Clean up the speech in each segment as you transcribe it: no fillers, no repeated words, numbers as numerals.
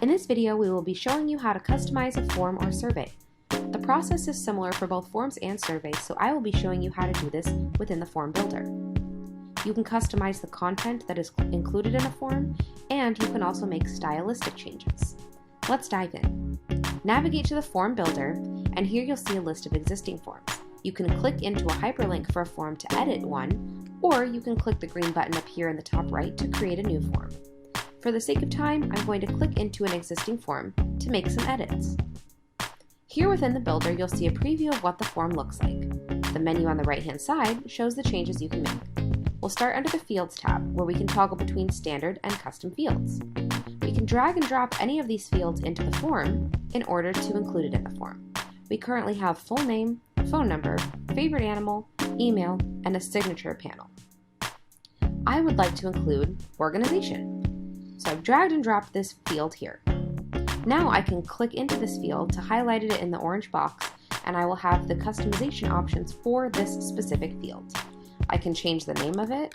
In this video, we will be showing you how to customize a form or survey. The process is similar for both forms and surveys, so I will be showing you how to do this within the form builder. You can customize the content that is included in a form, and you can also make stylistic changes. Let's dive in. Navigate to the form builder, and here you'll see a list of existing forms. You can click into a hyperlink for a form to edit one, or you can click the green button up here in the top right to create a new form. For the sake of time, I'm going to click into an existing form to make some edits. Here within the builder, you'll see a preview of what the form looks like. The menu on the right-hand side shows the changes you can make. We'll start under the Fields tab, where we can toggle between standard and custom fields. We can drag and drop any of these fields into the form in order to include it in the form. We currently have full name, phone number, favorite animal, email, and a signature panel. I would like to include organization. So I've dragged and dropped this field here. Now I can click into this field to highlight it in the orange box, and I will have the customization options for this specific field. I can change the name of it.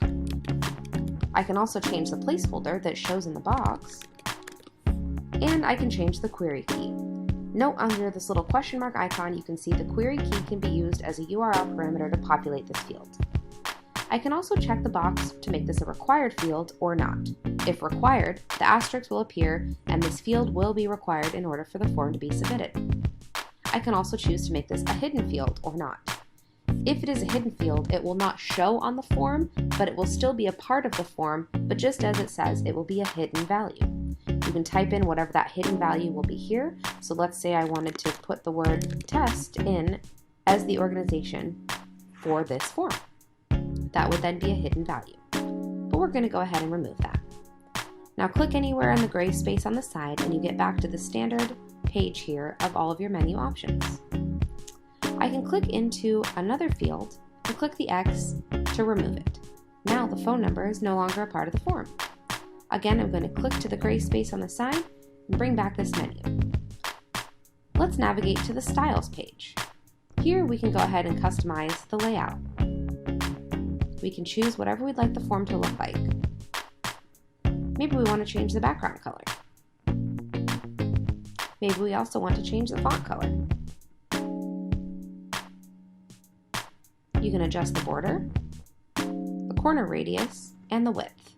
I can also change the placeholder that shows in the box, and I can change the query key. Note under this little question mark icon, you can see the query key can be used as a URL parameter to populate this field. I can also check the box to make this a required field or not. If required, the asterisk will appear and this field will be required in order for the form to be submitted. I can also choose to make this a hidden field or not. If it is a hidden field, it will not show on the form, but it will still be a part of the form, but just as it says, it will be a hidden value. You can type in whatever that hidden value will be here. So let's say I wanted to put the word test in as the organization for this form. That would then be a hidden value. But we're going to go ahead and remove that. Now click anywhere in the gray space on the side and you get back to the standard page here of all of your menu options. I can click into another field and click the X to remove it. Now the phone number is no longer a part of the form. Again, I'm going to click to the gray space on the side and bring back this menu. Let's navigate to the Styles page. Here we can go ahead and customize the layout. We can choose whatever we'd like the form to look like. Maybe we want to change the background color. Maybe we also want to change the font color. You can adjust the border, the corner radius, and the width.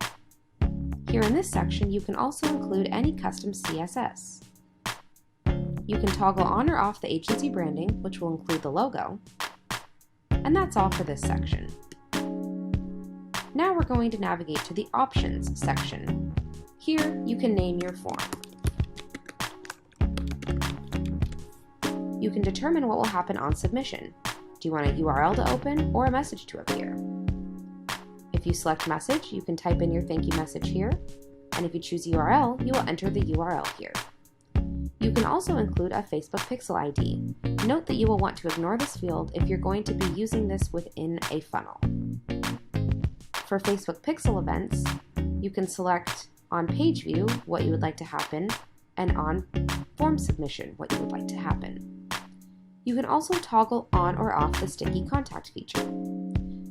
Here in this section, you can also include any custom CSS. You can toggle on or off the agency branding, which will include the logo. And that's all for this section. Now we're going to navigate to the Options section. Here, you can name your form. You can determine what will happen on submission. Do you want a URL to open or a message to appear? If you select message, you can type in your thank you message here, and if you choose URL, you will enter the URL here. You can also include a Facebook Pixel ID. Note that you will want to ignore this field if you're going to be using this within a funnel. For Facebook Pixel events, you can select on page view what you would like to happen, and on form submission what you would like to happen. You can also toggle on or off the sticky contact feature.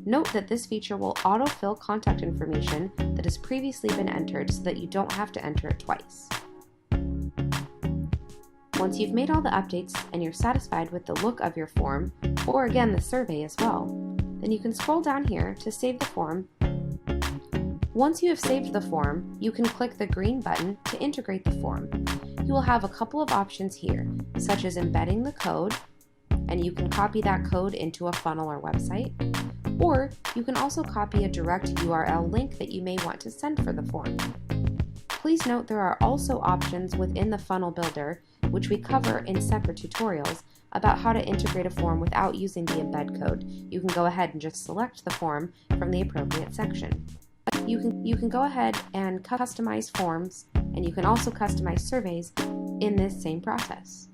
Note that this feature will autofill contact information that has previously been entered so that you don't have to enter it twice. Once you've made all the updates and you're satisfied with the look of your form, or again the survey as well, then you can scroll down here to save the form. Once you have saved the form, you can click the green button to integrate the form. You will have a couple of options here, such as embedding the code, and you can copy that code into a funnel or website, or you can also copy a direct URL link that you may want to send for the form. Please note there are also options within the funnel builder, which we cover in separate tutorials, about how to integrate a form without using the embed code. You can go ahead and just select the form from the appropriate section. You can go ahead and customize forms, and you can also customize surveys in this same process.